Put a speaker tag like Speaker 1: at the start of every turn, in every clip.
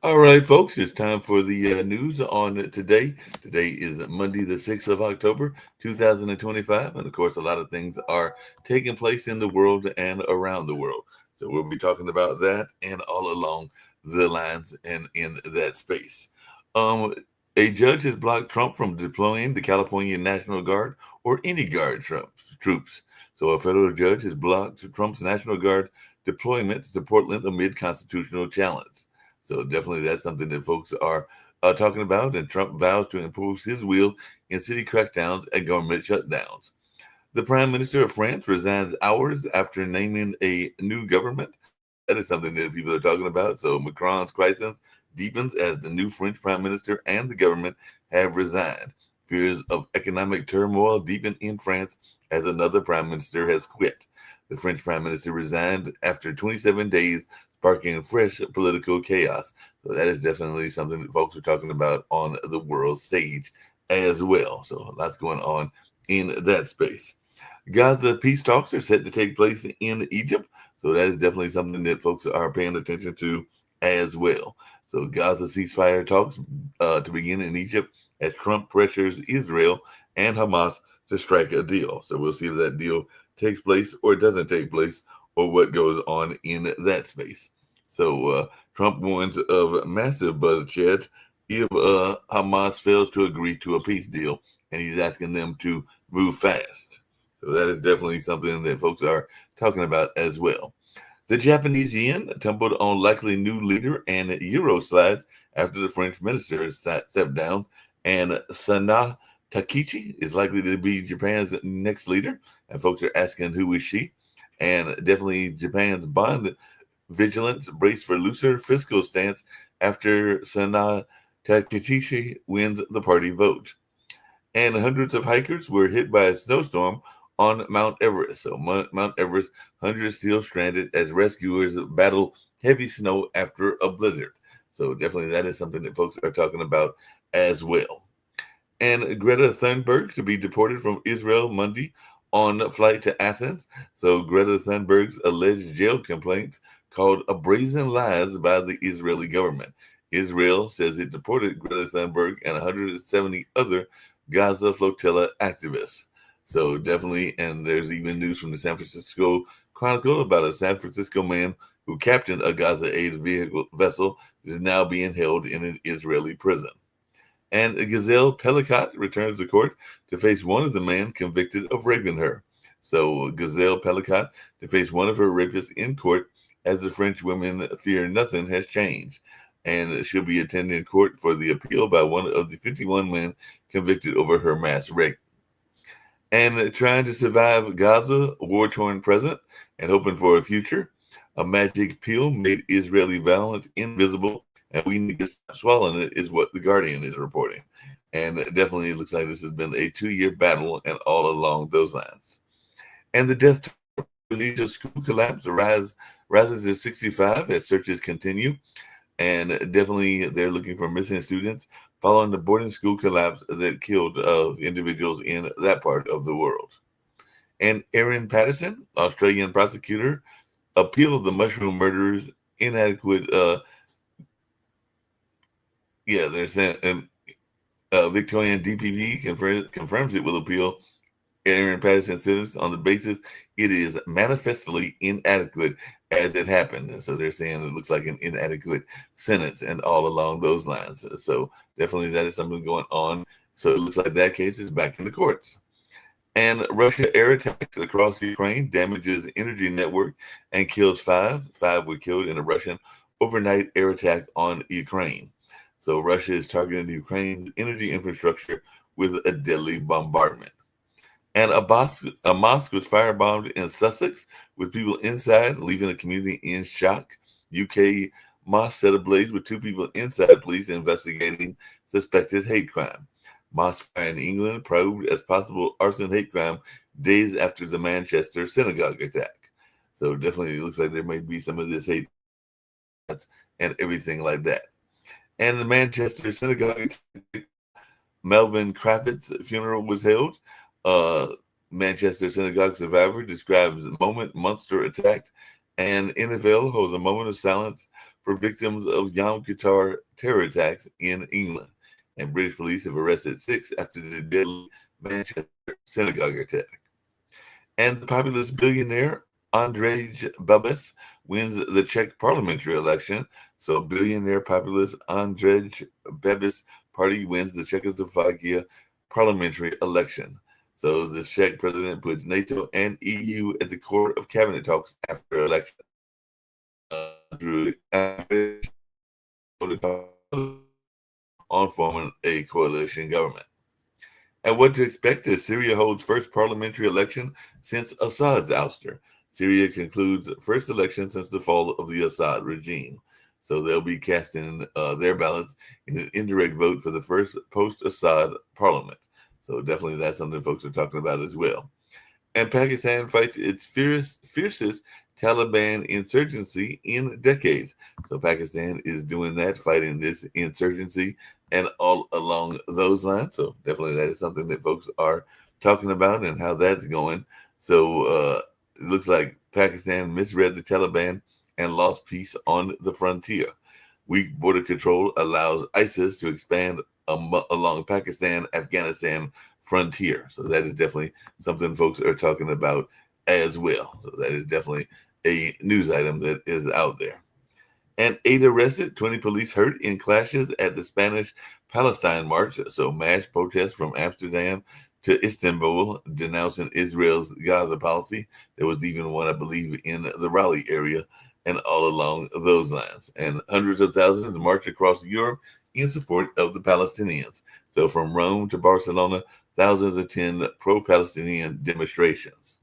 Speaker 1: All right, folks, it's time for the news on today. Today is Monday, the 6th of October, 2025. And of course, a lot of things are taking place in the world and around the world. So we'll be talking about that and all along the lines and in that space. Um, a judge has blocked Trump from deploying the California National Guard or any Guard troops. So a federal judge has blocked Trump's National Guard deployment to Portland amid constitutional challenge. So definitely that's something that folks are talking about. And Trump vows to impose his will in city crackdowns and government shutdowns. The Prime Minister of France resigns hours after naming a new government. That is something that people are talking about. So Macron's crisis deepens as the new French Prime Minister and the government have resigned. Fears of economic turmoil deepen in France as another Prime Minister has quit. The French Prime Minister resigned after 27 days, sparking fresh political chaos. So that is definitely something that folks are talking about on the world stage as well. So lots going on in that space. Gaza peace talks are set to take place in Egypt. So that is definitely something that folks are paying attention to as well. So Gaza ceasefire talks to begin in Egypt as Trump pressures Israel and Hamas to strike a deal. So we'll see if that deal takes place or doesn't take place or what goes on in that space. So Trump warns of massive bloodshed if Hamas fails to agree to a peace deal, and he's asking them to move fast. So that is definitely something that folks are talking about as well. The Japanese yen tumbled on likely new leader and euro slides after the French minister stepped down, and Sana Takichi is likely to be Japan's next leader, and folks are asking who is she, and definitely Japan's bond vigilance brace for looser fiscal stance after Sana Takichi wins the party vote. And hundreds of hikers were hit by a snowstorm on Mount Everest. So Mount Everest, hundreds still stranded as rescuers battle heavy snow after a blizzard. So definitely that is something that folks are talking about as well. And Greta Thunberg to be deported from Israel Monday on flight to Athens. So Greta Thunberg's alleged jail complaints called a brazen lies by the Israeli government. Israel says it deported Greta Thunberg and 170 other Gaza flotilla activists. So definitely, and there's even news from the San Francisco Chronicle about a San Francisco man who captained a Gaza aid vessel is now being held in an Israeli prison. And Gazelle Pellicott returns to court to face one of the men convicted of raping her. So Gazelle Pellicott to face one of her rapists in court as the French women fear nothing has changed. And she'll be attending court for the appeal by one of the 51 men convicted over her mass rape. And trying to survive Gaza, war-torn president, and hoping for a future, a magic pill made Israeli violence invisible, and we need to stop swallowing it, is what The Guardian is reporting. And it definitely looks like this has been a 2-year battle and all along those lines. And the death toll of Indonesia's school collapse rises to 65 as searches continue. And definitely they're looking for missing students following the boarding school collapse that killed individuals in that part of the world. And Erin Patterson, Australian prosecutor, appealed the mushroom murderers' inadequate. They're saying Victorian DPP confirms it will appeal Erin Patterson's sentence on the basis it is manifestly inadequate as it happened. And so they're saying it looks like an inadequate sentence and all along those lines. So definitely that is something going on. So it looks like that case is back in the courts. And Russia air attacks across Ukraine damages energy network and kills 5. 5 were killed in a Russian overnight air attack on Ukraine. So Russia is targeting Ukraine's energy infrastructure with a deadly bombardment. And a mosque was firebombed in Sussex with people inside, leaving the community in shock. UK mosque set ablaze with two people inside, police investigating suspected hate crime. Mosque fire in England probed as possible arson hate crime days after the Manchester synagogue attack. So definitely it looks like there may be some of this hate and everything like that. And the Manchester synagogue, Melvin Kravitz funeral was held. Uh, Manchester synagogue survivor describes the moment monster attacked, and NFL holds a moment of silence for victims of Yom Kippur terror attacks in England. And British police have arrested 6 after the deadly Manchester synagogue attack. And the populist billionaire Andrej Babis wins the Czech parliamentary election. So billionaire populist Andrej Babis party wins the Czechoslovakia parliamentary election. So the Czech president puts NATO and EU at the core of cabinet talks after election. On forming a coalition government. And what to expect as Syria holds first parliamentary election since Assad's ouster. Syria concludes first election since the fall of the Assad regime. So they'll be casting their ballots in an indirect vote for the first post-Assad parliament. So definitely that's something folks are talking about as well. And Pakistan fights its fiercest Taliban insurgency in decades. So Pakistan is doing that, fighting this insurgency and all along those lines. So definitely that is something that folks are talking about and how that's going. So it looks like Pakistan misread the Taliban and lost peace on the frontier. Weak border control allows ISIS to expand along Pakistan-Afghanistan frontier. So that is definitely something folks are talking about as well. So that is definitely a news item that is out there. And 8 arrested, 20 police hurt in clashes at the Spanish-Palestine March. So mass protests from Amsterdam to Istanbul denouncing Israel's Gaza policy. There was even one, I believe, in the Raleigh area and all along those lines. And hundreds of thousands marched across Europe in support of the Palestinians. So from Rome to Barcelona, thousands attend pro-Palestinian demonstrations.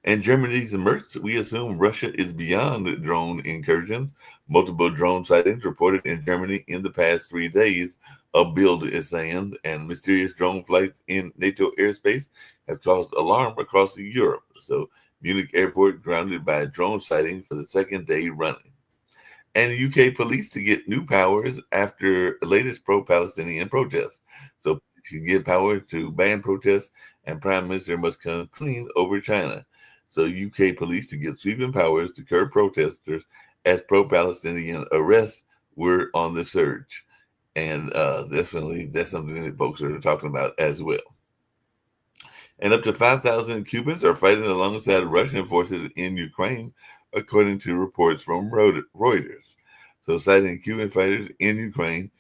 Speaker 1: And Germany's emerged, we assume Russia is beyond drone incursions. Multiple drone sightings reported in Germany in the past 3 days, a Bild is saying, and mysterious drone flights in NATO airspace have caused alarm across Europe. So Munich airport grounded by a drone sighting for the second day running. And UK police to get new powers after the latest pro-Palestinian protests. So you can get power to ban protests, and Prime Minister must come clean over China. So UK police to get sweeping powers to curb protesters as pro-Palestinian arrests were on the surge. And definitely that's something that folks are talking about as well. And up to 5,000 Cubans are fighting alongside Russian forces in Ukraine, according to reports from Reuters. So citing Cuban fighters in Ukraine,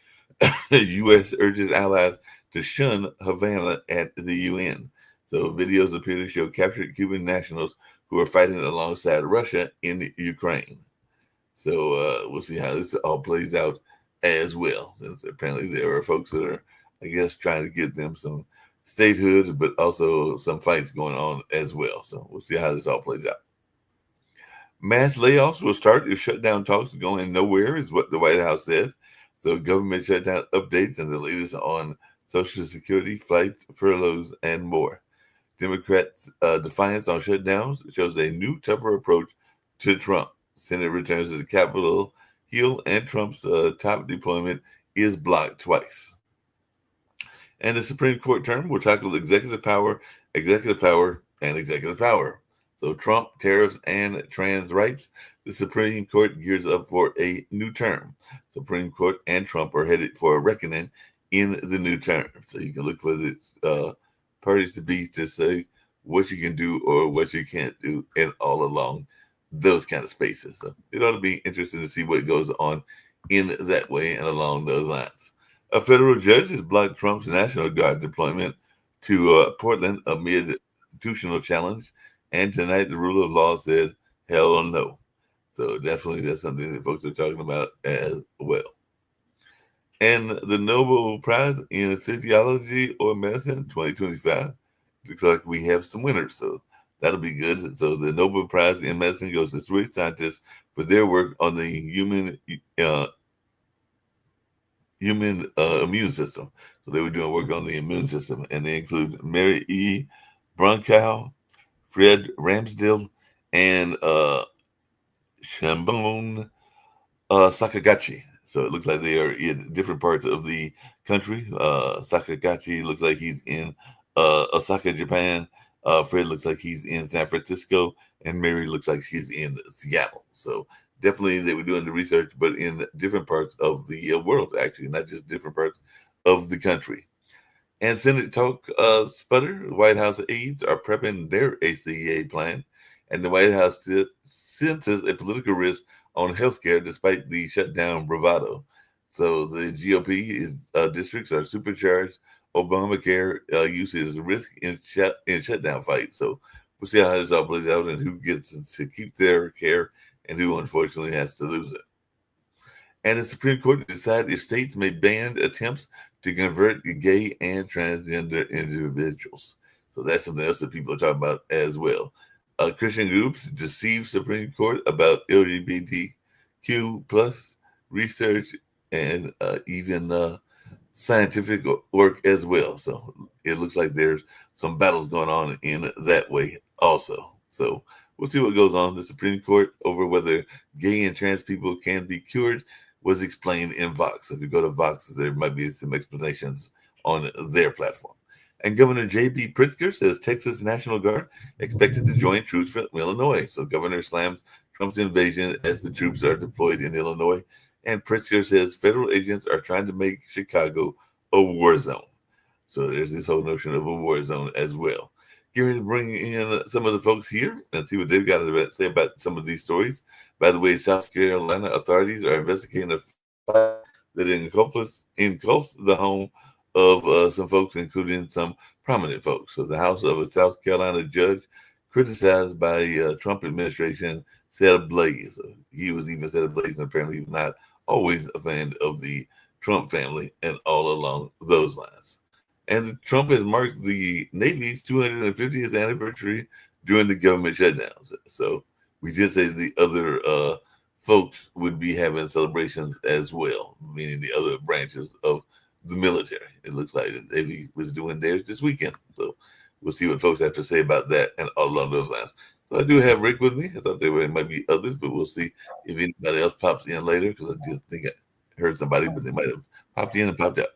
Speaker 1: the U.S. urges allies to shun Havana at the UN. So videos appear to show captured Cuban nationals who are fighting alongside Russia in Ukraine. So we'll see how this all plays out as well, since apparently there are folks that are, I guess, trying to get them some statehood, but also some fights going on as well. So we'll see how this all plays out. Mass layoffs will start if shutdown talks going nowhere, is what the White House says. So government shutdown updates and the latest on Social Security, flights, furloughs, and more. Democrats' defiance on shutdowns shows a new, tougher approach to Trump. Senate returns to the Capitol Hill, and Trump's top deployment is blocked twice. And the Supreme Court term will tackle executive power, and executive power. So Trump, tariffs, and trans rights. The Supreme Court gears up for a new term. Supreme Court and Trump are headed for a reckoning in the new term. So you can look for the parties to be to say what you can do or what you can't do, and all along those kind of spaces. So it ought to be interesting to see what goes on in that way and along those lines. A federal judge has blocked Trump's National Guard deployment to Portland amid constitutional challenge. And tonight, the rule of law said, hell no. So definitely that's something that folks are talking about as well. And the Nobel Prize in Physiology or Medicine 2025 looks like we have some winners. So that'll be good. So the Nobel Prize in Medicine goes to three scientists for their work on the human immune system. So they were doing work on the immune system, and they include Mary E. Brunkow, Fred Ramsdell, and Shambone Sakagachi. So it looks like they are in different parts of the country. Sakagachi looks like he's in Osaka, Japan. Fred looks like he's in San Francisco, and Mary looks like she's in Seattle. So definitely they were doing the research, but in different parts of the world, actually, not just different parts of the country. And Senate talk sputter. The White House aides are prepping their ACA plan, and the White House senses a political risk on healthcare despite the shutdown bravado. So the districts are supercharged. Obamacare use is a risk in shutdown fight. So we'll see how this all plays out and who gets to keep their care and who unfortunately has to lose it. And the Supreme Court decided if states may ban attempts to convert gay and transgender individuals. So that's something else that people are talking about as well. Christian groups deceive Supreme Court about LGBTQ plus research and even scientific work as well. So it looks like there's some battles going on in that way also. So we'll see what goes on. The Supreme Court over whether gay and trans people can be cured was explained in Vox. So if you go to Vox, there might be some explanations on their platform. And Governor J.B. Pritzker says Texas National Guard expected to join troops from Illinois. So Governor slams Trump's invasion as the troops are deployed in Illinois. And Pritzker says federal agents are trying to make Chicago a war zone. So there's this whole notion of a war zone as well. Get ready to bring in some of the folks here and see what they've got to say about some of these stories. By the way, South Carolina authorities are investigating a fire that engulfs the home of some folks, including some prominent folks. So the house of a South Carolina judge criticized by Trump administration set ablaze. He was even set ablaze, and apparently he was not always a fan of the Trump family and all along those lines. And Trump has marked the Navy's 250th anniversary during the government shutdowns. So we did say the other folks would be having celebrations as well, meaning the other branches of the military. It looks like the Navy was doing theirs this weekend. So we'll see what folks have to say about that and all along those lines. So I do have Rick with me. I thought there might be others, but we'll see if anybody else pops in later, because I did think I heard somebody, but they might have popped in and popped out.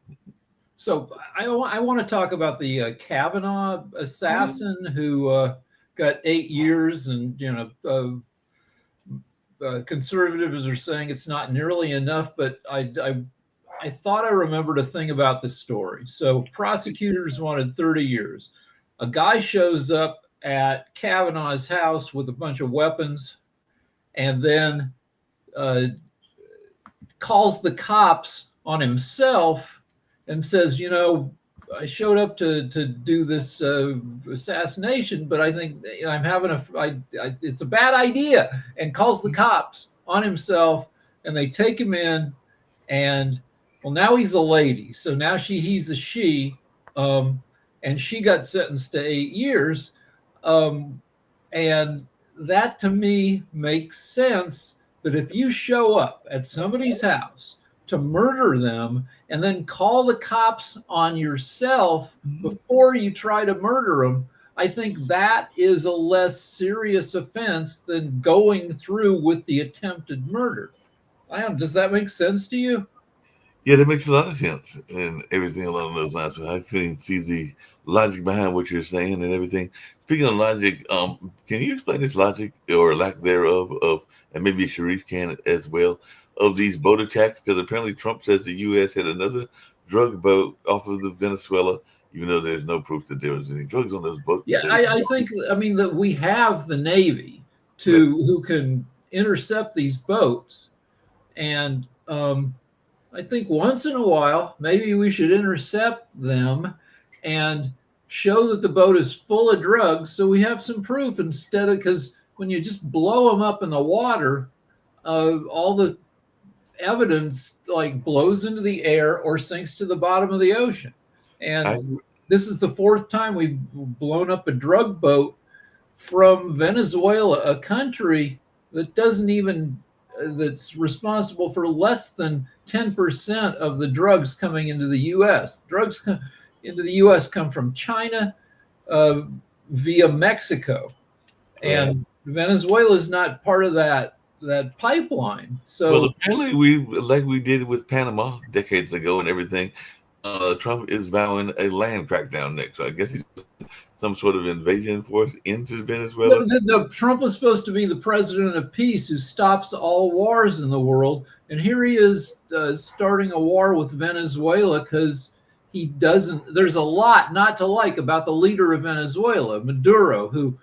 Speaker 2: So I want to talk about the Kavanaugh assassin who got 8 years, and conservatives are saying it's not nearly enough, but I thought I remembered a thing about this story. So prosecutors wanted 30 years. A guy shows up at Kavanaugh's house with a bunch of weapons, and then calls the cops on himself and says, I showed up to do this assassination, but I think I'm having it's a bad idea, and calls the cops on himself, and they take him in, and well, now he's a lady, so now he's a she, and she got sentenced to 8 years, and that to me makes sense, that if you show up at somebody's house to murder them and then call the cops on yourself before you try to murder them, I think that is a less serious offense than going through with the attempted murder. Does that make sense to you?
Speaker 1: Yeah, that makes a lot of sense and everything along those lines. So I can see the logic behind what you're saying and everything. Speaking of logic, can you explain this logic or lack thereof and maybe Sharif can as well, of these boat attacks? Because apparently Trump says the U.S. had another drug boat off of the Venezuela, even though there's no proof that there was any drugs on those boats.
Speaker 2: Yeah, I think that we have the Navy who can intercept these boats, and I think once in a while maybe we should intercept them and show that the boat is full of drugs, so we have some proof, instead of, because when you just blow them up in the water, all the evidence blows into the air or sinks to the bottom of the ocean. And this is the fourth time we've blown up a drug boat from Venezuela, a country that doesn't even that's responsible for less than 10% of the drugs coming into the U.S. Drugs into the U.S. come from China via Mexico, and Venezuela is not part of that pipeline. So,
Speaker 1: well, apparently, we like we did with Panama decades ago and everything. Trump is vowing a land crackdown next. So I guess he's some sort of invasion force into Venezuela.
Speaker 2: Trump was supposed to be the president of peace who stops all wars in the world, and here he is starting a war with Venezuela because he doesn't. There's a lot not to like about the leader of Venezuela, Maduro, who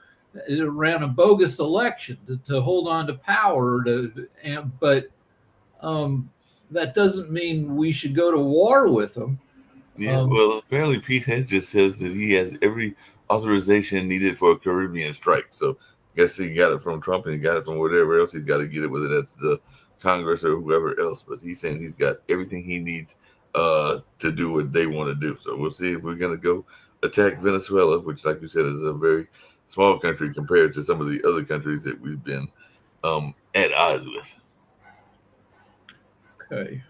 Speaker 2: ran a bogus election to hold on to power. But that doesn't mean we should go to war with him.
Speaker 1: Yeah, well, apparently Pete Hedges says that he has every authorization needed for a Caribbean strike. So I guess he got it from Trump and he got it from whatever else he's got to get it, whether that's the Congress or whoever else. But he's saying he's got everything he needs to do what they want to do. So we'll see if we're going to go attack Venezuela, which, like you said, is a very small country compared to some of the other countries that we've been at odds with.
Speaker 2: Okay.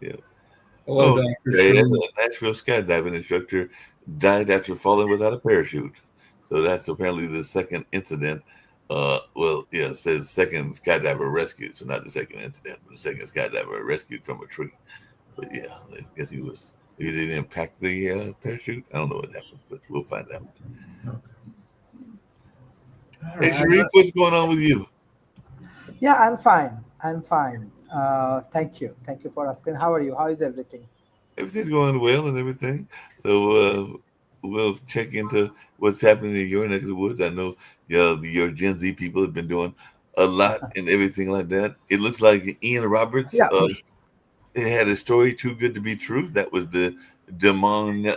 Speaker 1: Yeah.
Speaker 2: Hello, Dr.
Speaker 1: A Nashville skydiving instructor died after falling without a parachute. So that's apparently the second incident. It says second skydiver rescued. So not the second incident, but the second skydiver rescued from a tree. But yeah, I guess maybe they didn't pack the parachute. I don't know what happened, but we'll find out. Okay. Hey, Sharif, what's going on with you?
Speaker 3: Yeah, I'm fine. Thank you for asking. How are you? How is everything?
Speaker 1: Everything's going well and everything. So we'll check into what's happening in your neck of the woods. I know your Gen Z people have been doing a lot and everything like that. It looks like Ian Roberts had a story too good to be true. That was the Des Moines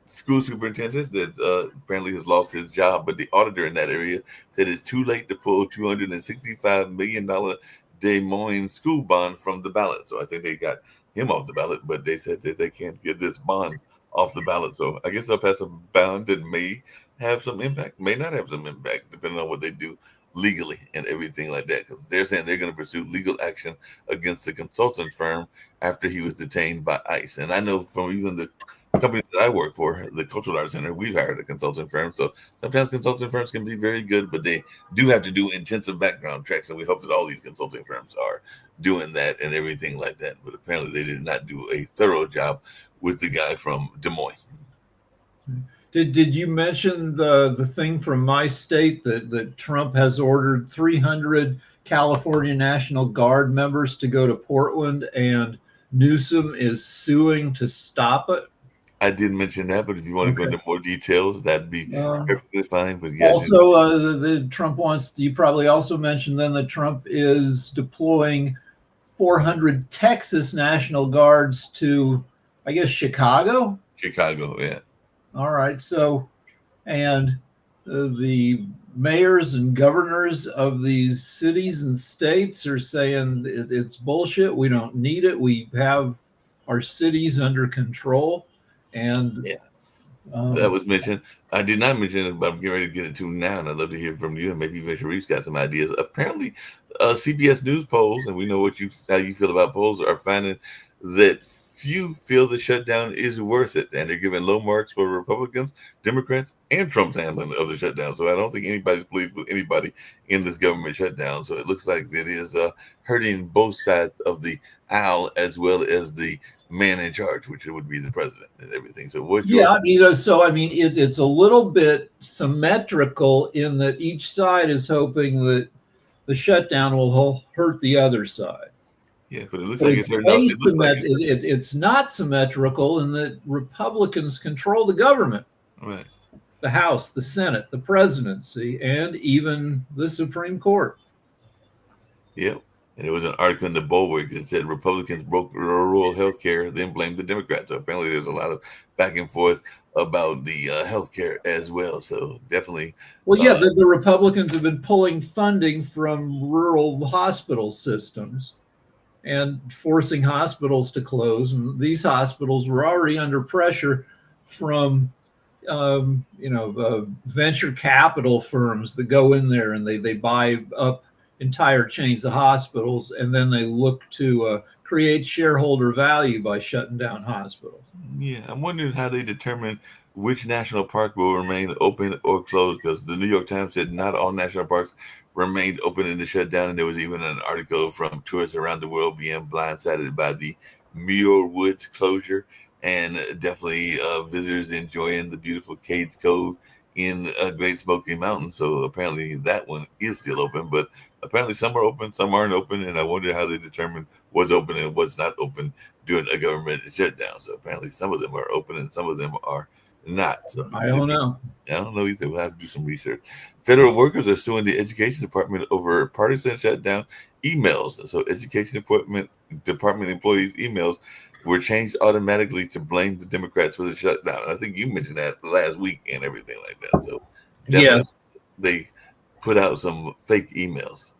Speaker 1: school superintendent that apparently has lost his job, but the auditor in that area said it's too late to pull $265 million Des Moines school bond from the ballot. So I think they got him off the ballot, but they said that they can't get this bond off the ballot. So I guess they'll pass a bond that may have some impact, may not have some impact, depending on what they do legally and everything like that. Because they're saying they're going to pursue legal action against the consultant firm after he was detained by ICE. And I know from even the company that I work for, the Cultural Arts Center, we've hired a consulting firm. So sometimes consulting firms can be very good, but they do have to do intensive background checks. And we hope that all these consulting firms are doing that and everything like that. But apparently they did not do a thorough job with the guy from Des Moines.
Speaker 2: Did you mention the thing from my state that Trump has ordered 300 California National Guard members to go to Portland and Newsom is suing to stop it?
Speaker 1: I did mention that, but if you want to go into more details, that'd be perfectly fine. But yeah,
Speaker 2: also, the Trump wants. You probably also mentioned then that Trump is deploying 400 Texas National Guards to, I guess, Chicago.
Speaker 1: Chicago, yeah.
Speaker 2: All right. So, and the mayors and governors of these cities and states are saying it's bullshit. We don't need it. We have our cities under control. And
Speaker 1: that was mentioned. I did not mention it, but I'm getting ready to get into now, and I'd love to hear from you, and maybe even Sharif's got some ideas. Apparently, CBS News polls, and we know how you feel about polls, are finding that few feel the shutdown is worth it, and they're giving low marks for Republicans, Democrats, and Trump's handling of the shutdown. So I don't think anybody's pleased with anybody in this government shutdown. So it looks like it is hurting both sides of the aisle as well as the man in charge, which would be the president and everything. So
Speaker 2: it's a little bit symmetrical in that each side is hoping that the shutdown will hurt the other side.
Speaker 1: Yeah, but it looks like
Speaker 2: it's not symmetrical in that Republicans control the government,
Speaker 1: right?
Speaker 2: The House, the Senate, the presidency, and even the Supreme Court.
Speaker 1: Yep. And there was an article in the Bulwark that said Republicans broke rural health care, then blamed the Democrats. So apparently there's a lot of back and forth about the health care as well. So definitely.
Speaker 2: Well, yeah, the Republicans have been pulling funding from rural hospital systems and forcing hospitals to close. And these hospitals were already under pressure from venture capital firms that go in there and they buy up entire chains of hospitals, and then they look to create shareholder value by shutting down hospitals.
Speaker 1: Yeah, I'm wondering how they determine which national park will remain open or closed, because the New York Times said not all national parks remained open in the shutdown, and there was even an article from tourists around the world being blindsided by the Muir Woods closure, and definitely visitors enjoying the beautiful Cades Cove in Great Smoky Mountain. So apparently that one is still open, but apparently some are open, some aren't open, and I wonder how they determine what's open and what's not open during a government shutdown. So apparently some of them are open and some of them are not. So
Speaker 2: I don't know.
Speaker 1: I don't know either. We'll have to do some research. Federal workers are suing the education department over partisan shutdown emails. So education department employees' emails were changed automatically to blame the Democrats for the shutdown. I think you mentioned that last week and everything like that. So definitely
Speaker 2: Yes.
Speaker 1: they put out some fake emails.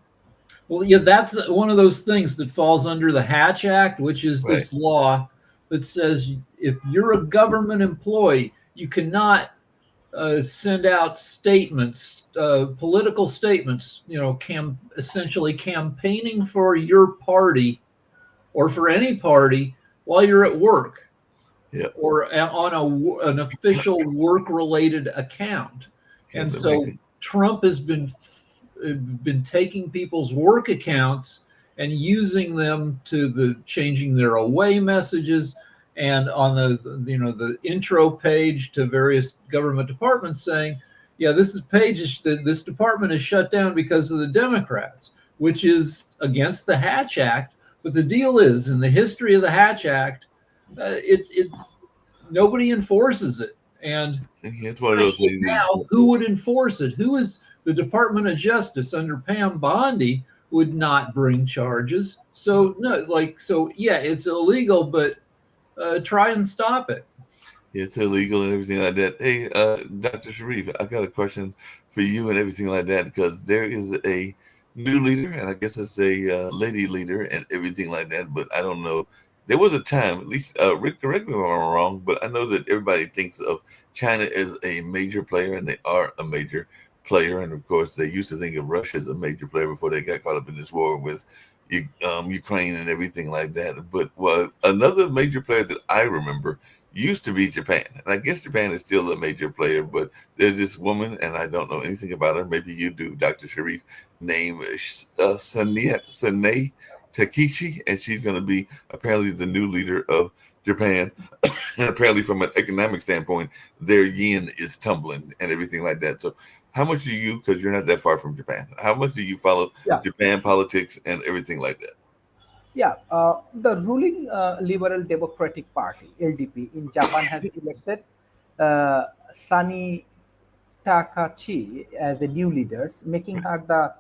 Speaker 2: Well, yeah, that's one of those things that falls under the Hatch Act, which is
Speaker 1: Right.
Speaker 2: this law that says if you're a government employee, you cannot send out statements, political statements, essentially campaigning for your party or for any party while you're at work.
Speaker 1: Yeah.
Speaker 2: Or on an official work-related account.
Speaker 1: Yeah,
Speaker 2: And
Speaker 1: that
Speaker 2: so
Speaker 1: makes-
Speaker 2: Trump has been taking people's work accounts and using them to changing their away messages, and on the intro page to various government departments saying, yeah, this department is shut down because of the Democrats, which is against the Hatch Act. But the deal is, in the history of the Hatch Act, it's nobody enforces it, and
Speaker 1: it's one of those things.
Speaker 2: now who would enforce it? Who is the Department of Justice under Pam Bondi would not bring charges. So yeah, it's illegal, but try and stop it.
Speaker 1: It's illegal and everything like that. Hey, Dr. Sharif, I got a question for you and everything like that, because there is a new leader, and I guess it's a lady leader and everything like that, but I don't know. There was a time, at least, Rick, correct me if I'm wrong, but I know that everybody thinks of China as a major player, and they are a major player. And of course, they used to think of Russia as a major player before they got caught up in this war with Ukraine and everything like that. But another major player that I remember used to be Japan. And I guess Japan is still a major player, but there's this woman, and I don't know anything about her. Maybe you do, Dr. Sharif, named Sanae Takishi, and she's going to be apparently the new leader of Japan. And apparently, from an economic standpoint, their yen is tumbling and everything like that. So how much do you, because you're not that far from Japan, how much do you follow Japan politics and everything like that?
Speaker 3: Yeah, the ruling Liberal Democratic Party (LDP) in Japan has elected Sani Takachi as a new leader, making her the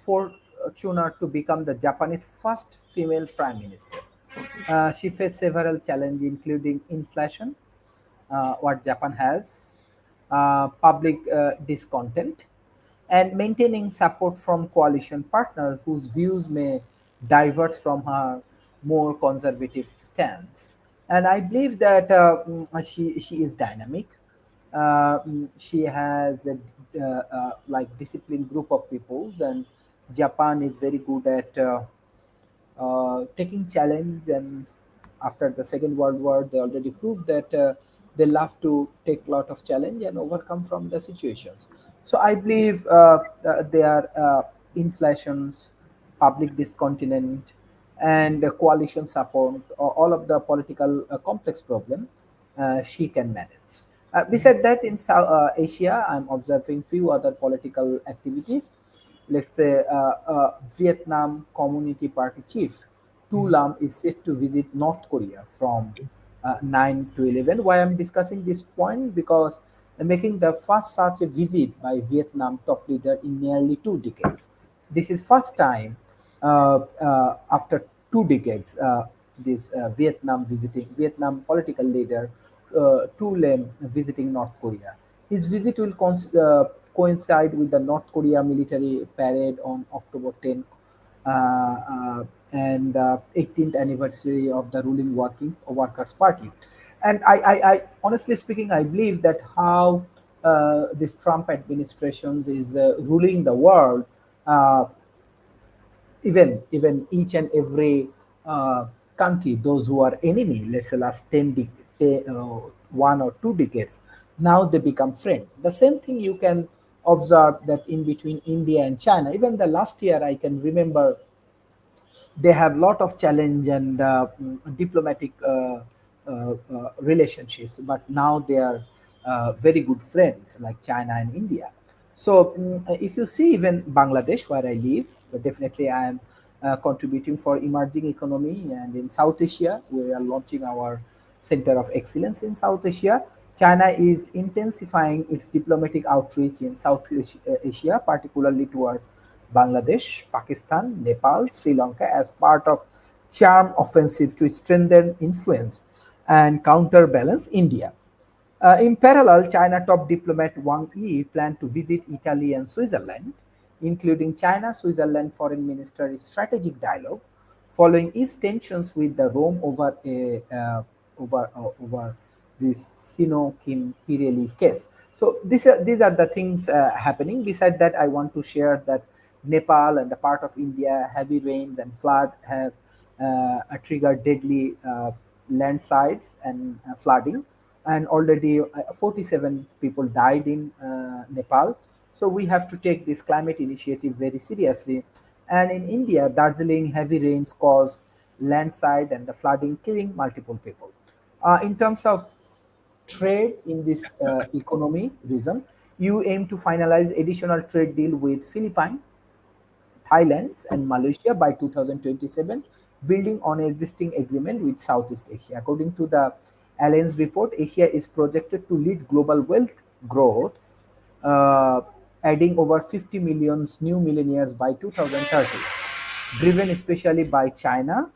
Speaker 3: fortuner to become the Japanese first female prime minister. She faced several challenges, including inflation, what Japan has, public discontent, and maintaining support from coalition partners whose views may diverge from her more conservative stance. And I believe that she is dynamic. She has a like disciplined group of peoples, and Japan is very good at taking challenge. And after the Second World War, they already proved that they love to take a lot of challenge and overcome from the situations. So I believe their inflations, public discontent, and coalition support, all of the political complex problem, she can manage. Besides that, in South Asia, I'm observing few other political activities. Let's say Vietnam Community Party chief Tu Lam is set to visit North Korea from 9 to 11. Why I'm discussing this point? Because making the first such a visit by Vietnam top leader in nearly 2 decades. This is first time after 2 decades this Vietnam political leader Tu Lam visiting North Korea. His visit will coincide with the North Korea military parade on October 10th and 18th anniversary of the ruling working workers party. And I honestly speaking, I believe that how this Trump administrations is ruling the world, uh, even each and every country, those who are enemy, let's say last 1 or 2 decades, now they become friend. The same thing you can observe that in between India and China. Even the last year, I can remember they have lot of challenge and diplomatic relationships, but now they are very good friends like China and India. So if you see even Bangladesh where I live, definitely I am contributing for emerging economy, and in South Asia we are launching our center of excellence in South Asia. China is intensifying its diplomatic outreach in South Asia, particularly towards Bangladesh, Pakistan, Nepal, Sri Lanka as part of charm offensive to strengthen influence and counterbalance India. In parallel, China top diplomat Wang Yi planned to visit Italy and Switzerland, including China-Switzerland Foreign Minister strategic dialogue, following east tensions with the Rome over this Sino-Kim Pirelli case. So these are the things happening. Beside that, I want to share that Nepal and the part of India, heavy rains and flood have triggered deadly landslides and flooding, and already 47 people died in Nepal. So we have to take this climate initiative very seriously. And in India, Darjeeling heavy rains caused landslide and the flooding, killing multiple people. In terms of trade in this economy reason, you aim to finalize additional trade deal with Philippines, Thailand, and Malaysia by 2027, building on an existing agreement with Southeast Asia. According to the Alliance report, Asia is projected to lead global wealth growth, uh, adding over 50 million new millionaires by 2030, driven especially by China,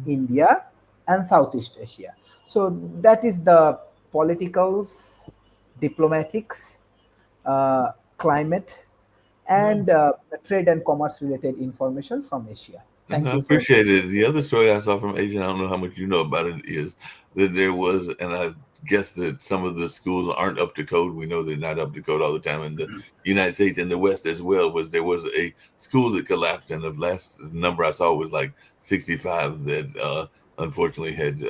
Speaker 3: India, and Southeast Asia. So that is the politicals, diplomatics, climate, and the trade and commerce related information from Asia.
Speaker 1: And
Speaker 3: Thank
Speaker 1: I
Speaker 3: you for.
Speaker 1: appreciate it. The other story I saw from Asia, I don't know how much you know about it, is that there was, and I guess that some of the schools aren't up to code. We know they're not up to code all the time in the United States and the West as well. Was there was a school that collapsed, and the last number I saw was like 65 that unfortunately had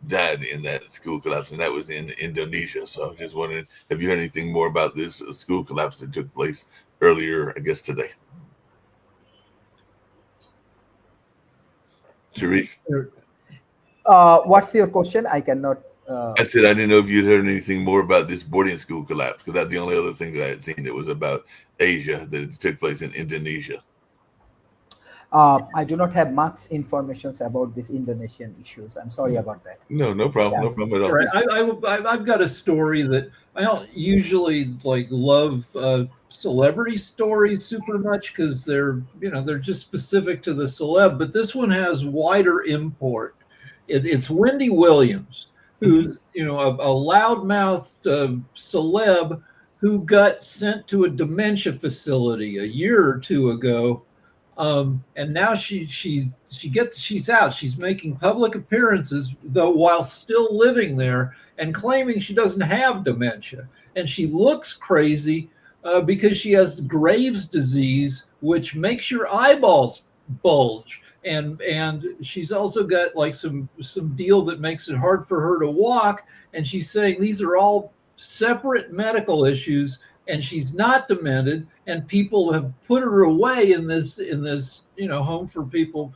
Speaker 1: died in that school collapse, and that was in Indonesia. So I was just wondering, have you heard anything more about this school collapse that took place earlier, I guess today? Sharif?
Speaker 3: What's your question? I cannot.
Speaker 1: I said I didn't know if you'd heard anything more about this boarding school collapse, because that's the only other thing that I had seen that was about Asia that took place in Indonesia.
Speaker 3: I do not have much information about these Indonesian issues. I'm sorry about that.
Speaker 1: No, no problem,
Speaker 3: Yeah.
Speaker 1: no problem at all.
Speaker 2: Right. I've got a story that I don't usually like love celebrity stories super much because they're just specific to the celeb, but this one has wider import. It's Wendy Williams, who's a loudmouthed celeb who got sent to a dementia facility a year or two ago, and now she's out. She's making public appearances, though, while still living there, and claiming she doesn't have dementia. And she looks crazy because she has Graves' disease, which makes your eyeballs bulge. And she's also got like some deal that makes it hard for her to walk. And she's saying these are all separate medical issues, and she's not demented, and people have put her away in this home for people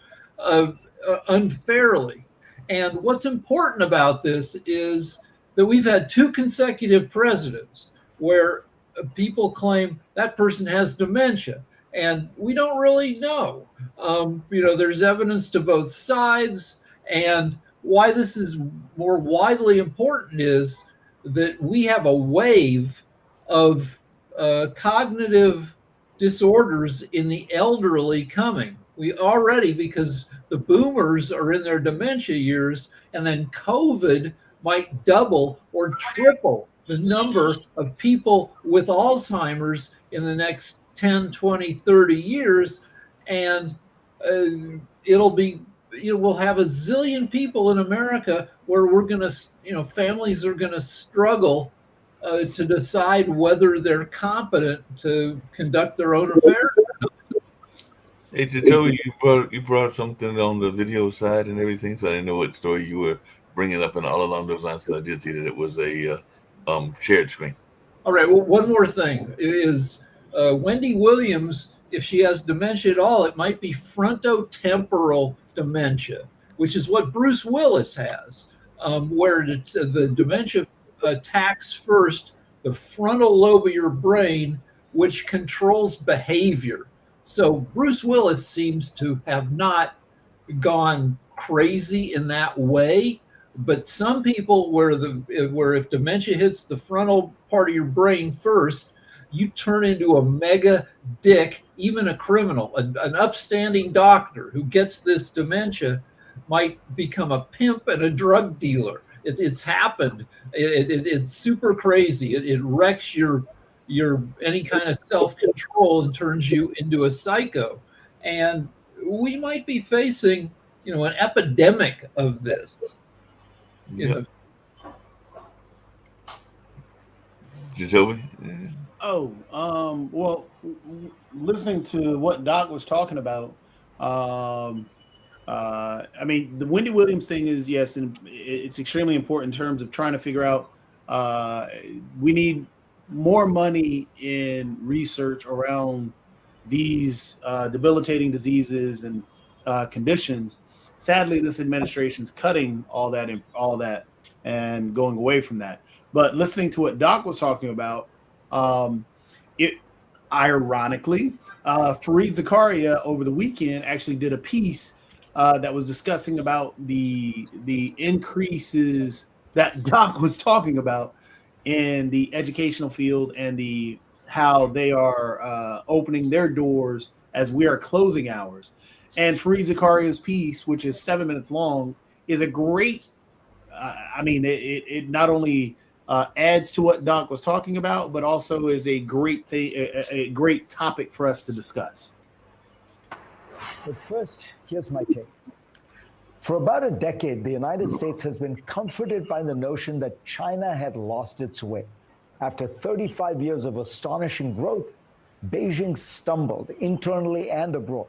Speaker 2: unfairly. And what's important about this is that we've had two consecutive presidents where people claim that person has dementia, and we don't really know. There's evidence to both sides, and why this is more widely important is that we have a wave of cognitive disorders in the elderly coming. We already, because the boomers are in their dementia years, and then COVID might double or triple the number of people with Alzheimer's in the next 10, 20, 30 years. And we'll have a zillion people in America where we're going to families are going to struggle to decide whether they're competent to conduct their own affairs.
Speaker 1: Hey, Joey, you brought something on the video side and everything, so I didn't know what story you were bringing up and all along those lines, because I did see that it was a shared screen.
Speaker 2: All right. Well, one more thing is Wendy Williams. If she has dementia at all, it might be frontotemporal dementia, which is what Bruce Willis has, where the dementia attacks first the frontal lobe of your brain, which controls behavior. So Bruce Willis seems to have not gone crazy in that way, but some people where if dementia hits the frontal part of your brain first, you turn into a mega dick. Even a criminal, an upstanding doctor who gets this dementia might become a pimp and a drug dealer. It's happened. It's super crazy. It wrecks your any kind of self-control and turns you into a psycho. And we might be facing, an epidemic of this.
Speaker 1: Jacoby?
Speaker 4: Well, listening to what Doc was talking about, I mean, the Wendy Williams thing is, yes, and it's extremely important in terms of trying to figure out, we need more money in research around these debilitating diseases and conditions. Sadly, this administration's cutting all that and going away from that. But listening to what Doc was talking about, it ironically, Fareed Zakaria over the weekend actually did a piece that was discussing about the increases that Doc was talking about in the educational field and how they are opening their doors as we are closing hours. And Fareed Zakaria's piece, which is 7 minutes long, is a great. It not only adds to what Doc was talking about, but also is a great thing, a great topic for us to discuss.
Speaker 5: But first, here's my take. For about a decade, the United States has been comforted by the notion that China had lost its way. After 35 years of astonishing growth, Beijing stumbled internally and abroad.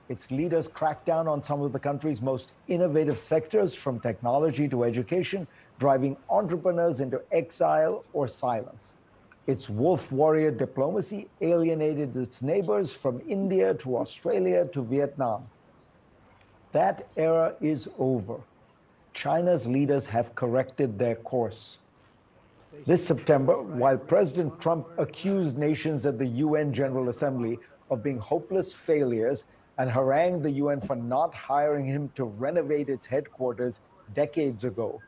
Speaker 5: Its leaders cracked down on some of the country's most innovative sectors, from technology to education, driving entrepreneurs into exile or silence. Its wolf warrior diplomacy alienated its neighbors from India to Australia to Vietnam. That era is over. China's leaders have corrected their course. This September, while President Trump accused nations at the UN General Assembly of being hopeless failures and harangued the UN for not hiring him to renovate its headquarters decades ago,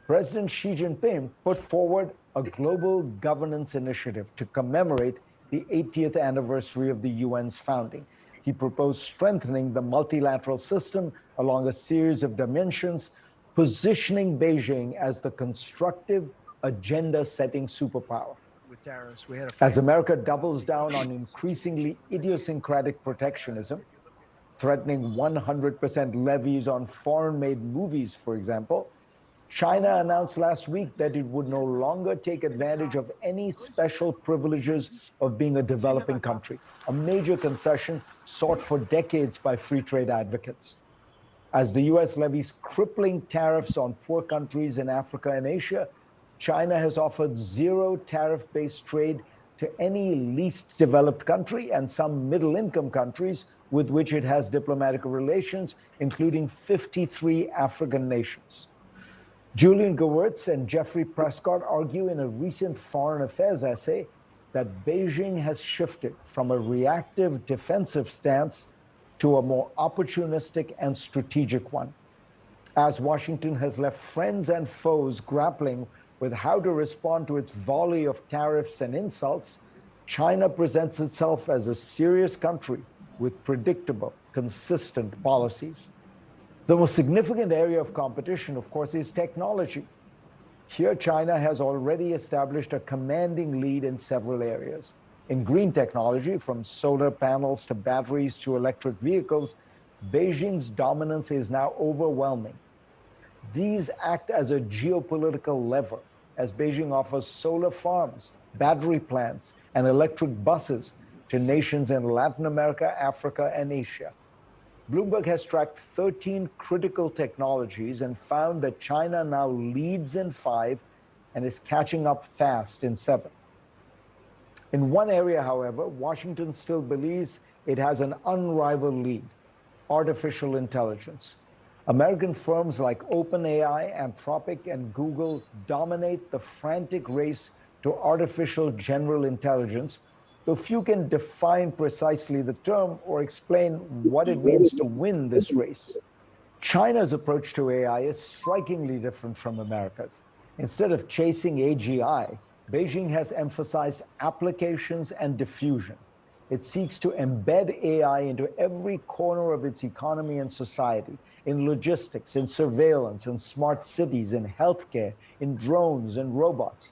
Speaker 5: President Xi Jinping put forward a global governance initiative to commemorate the 80th anniversary of the UN's founding. He proposed strengthening the multilateral system along a series of dimensions, positioning Beijing as the constructive, agenda-setting superpower. As America doubles down on increasingly idiosyncratic protectionism, threatening 100% levies on foreign-made movies, for example, China announced last week that it would no longer take advantage of any special privileges of being a developing country, a major concession sought for decades by free trade advocates. As the US levies crippling tariffs on poor countries in Africa and Asia, China has offered zero tariff-based trade to any least developed country and some middle-income countries with which it has diplomatic relations, including 53 African nations. Julian Gewirtz and Jeffrey Prescott argue in a recent foreign affairs essay that Beijing has shifted from a reactive defensive stance to a more opportunistic and strategic one. As Washington has left friends and foes grappling with how to respond to its volley of tariffs and insults, China presents itself as a serious country with predictable, consistent policies. The most significant area of competition, of course, is technology. Here, China has already established a commanding lead in several areas. In green technology, from solar panels to batteries to electric vehicles, Beijing's dominance is now overwhelming. These act as a geopolitical lever as Beijing offers solar farms, battery plants, and electric buses to nations in Latin America, Africa, and Asia. Bloomberg has tracked 13 critical technologies and found that China now leads in 5 and is catching up fast in 7. In one area, however, Washington still believes it has an unrivaled lead: artificial intelligence. American firms like OpenAI, Anthropic, and Google dominate the frantic race to artificial general intelligence, though few can define precisely the term or explain what it means to win this race. China's approach to AI is strikingly different from America's. Instead of chasing AGI, Beijing has emphasized applications and diffusion. It seeks to embed AI into every corner of its economy and society, in logistics, in surveillance, in smart cities, in healthcare, in drones and robots.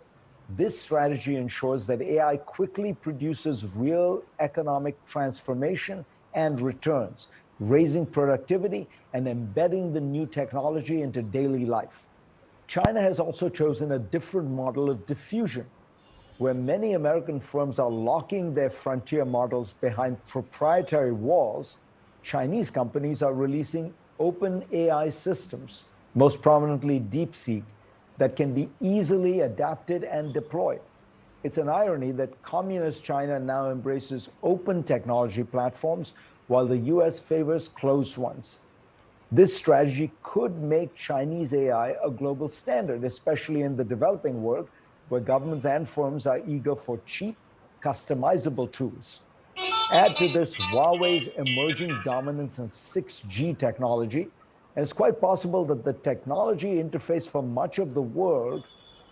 Speaker 5: This strategy ensures that AI quickly produces real economic transformation and returns, raising productivity and embedding the new technology into daily life. China has also chosen a different model of diffusion, where many American firms are locking their frontier models behind proprietary walls. Chinese companies are releasing open AI systems, most prominently DeepSeek, that can be easily adapted and deployed. It's an irony that communist China now embraces open technology platforms while the US favors closed ones. This strategy could make Chinese AI a global standard, especially in the developing world, where governments and firms are eager for cheap, customizable tools. Add to this Huawei's emerging dominance in 6G technology, and it's quite possible that the technology interface for much of the world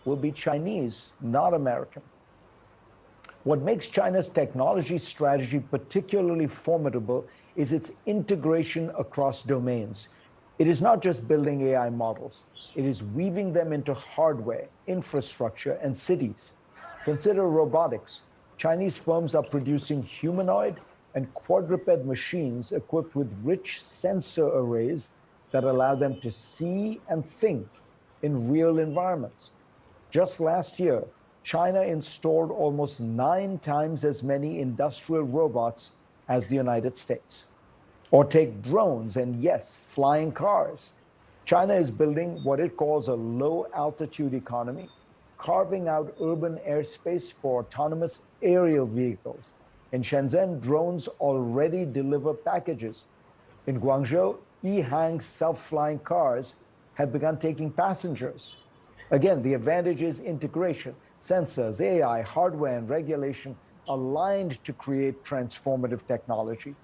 Speaker 5: will be Chinese, not American. What makes China's technology strategy particularly formidable is its integration across domains. It is not just building AI models, it is weaving them into hardware, infrastructure, and cities. Consider robotics. Chinese firms are producing humanoid and quadruped machines equipped with rich sensor arrays that allow them to see and think in real environments. Just last year, China installed almost 9 times as many industrial robots as the United States. Or take drones and, yes, flying cars. China is building what it calls a low-altitude economy, carving out urban airspace for autonomous aerial vehicles. In Shenzhen, drones already deliver packages. In Guangzhou, Ehang self-flying cars have begun taking passengers. Again, the advantage is integration. Sensors, AI, hardware, and regulation aligned to create transformative technology.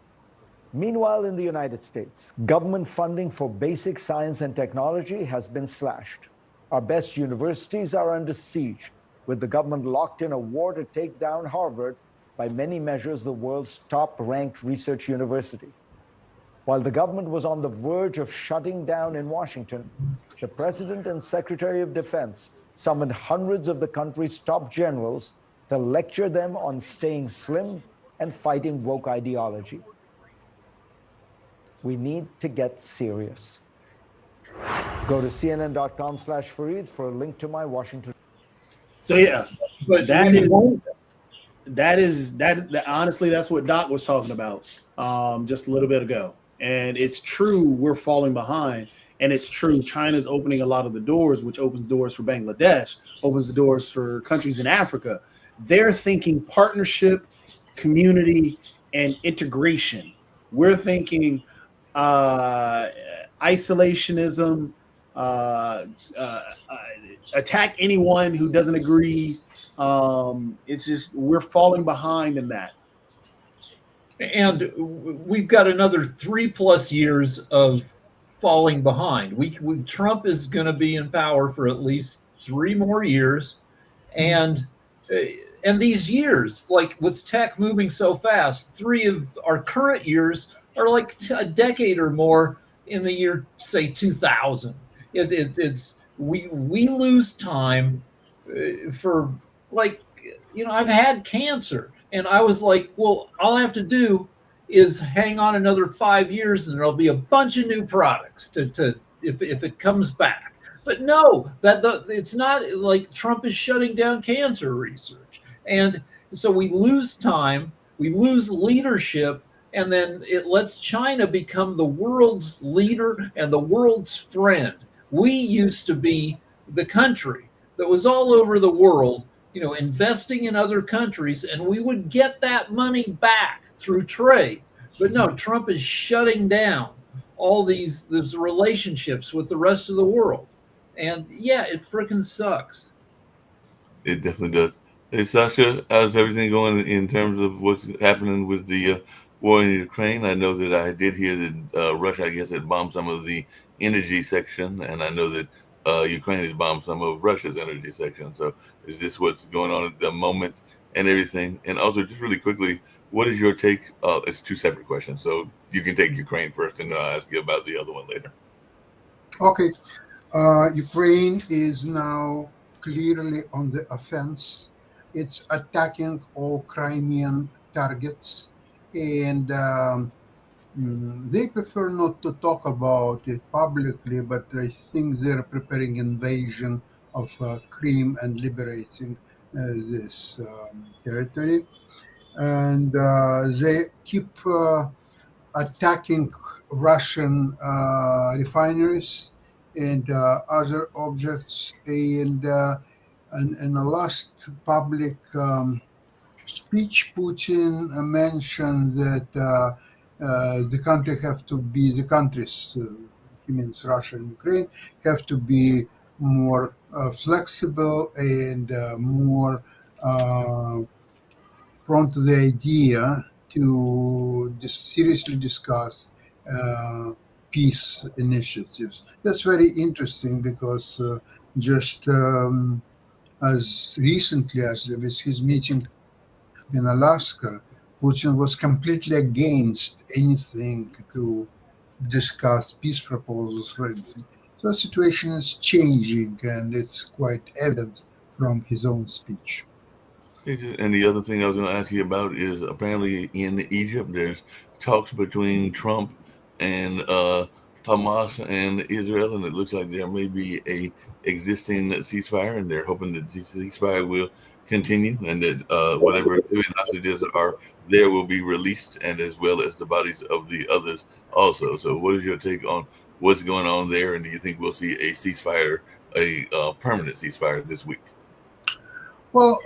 Speaker 5: Meanwhile, in the United States, government funding for basic science and technology has been slashed. Our best universities are under siege, with the government locked in a war to take down Harvard, by many measures the world's top-ranked research university. While the government was on the verge of shutting down in Washington, the President and Secretary of Defense summoned hundreds of the country's top generals to lecture them on staying slim and fighting woke ideology. We need to get serious. Go to cnn.com/Fareed for a link to my Washington.
Speaker 4: So yeah,
Speaker 2: But
Speaker 4: that honestly, that's what Doc was talking about just a little bit ago. And it's true, we're falling behind. And it's true, China's opening a lot of the doors, which opens doors for Bangladesh, opens the doors for countries in Africa. They're thinking partnership, community, and integration. We're thinking isolationism, attack anyone who doesn't agree. It's just, we're falling behind in that.
Speaker 2: And we've got another 3+ years of falling behind. Trump is going to be in power for at least 3 more years, and these years, like with tech moving so fast, 3 of our current years are like a decade or more in the year, say 2000. We lose time for, like, I've had cancer, and I was like, well, all I have to do is hang on another 5 years, and there'll be a bunch of new products to if it comes back. But no, it's not like Trump is shutting down cancer research, and so we lose time, we lose leadership, and then it lets China become the world's leader and the world's friend. We used to be the country that was all over the world, investing in other countries, and we would get that money back through trade. But no, Trump is shutting down all these relationships with the rest of the world. And yeah, it freaking sucks.
Speaker 1: It definitely does. Hey, Sasha, how's everything going in terms of what's happening with the war in Ukraine? I know that I did hear that Russia, I guess, had bombed some of the energy section, and I know that Ukraine has bombed some of Russia's energy section. So is this what's going on at the moment and everything? And also, just really quickly, what is your take? It's two separate questions, so you can take Ukraine first, and then I'll ask you about the other one later.
Speaker 6: Okay. Ukraine is now clearly on the offense. It's attacking all Crimean targets, and they prefer not to talk about it publicly, but I think they're preparing invasion of Crimea and liberating this territory. And they keep attacking Russian refineries and other objects. And in the last public speech, Putin mentioned that the countries, he means Russia and Ukraine, have to be more flexible and more prone to the idea to seriously discuss peace initiatives. That's very interesting because just as recently as with his meeting in Alaska, Putin was completely against anything to discuss peace proposals for anything. So the situation is changing, and it's quite evident from his own speech.
Speaker 1: And the other thing I was going to ask you about is apparently in Egypt, there's talks between Trump and Hamas and Israel, and it looks like there may be a existing ceasefire, and they're hoping that the ceasefire will continue, and that whatever hostages are there will be released, and as well as the bodies of the others also. So, what is your take on what's going on there, and do you think we'll see a ceasefire, a permanent ceasefire this week?
Speaker 6: Well,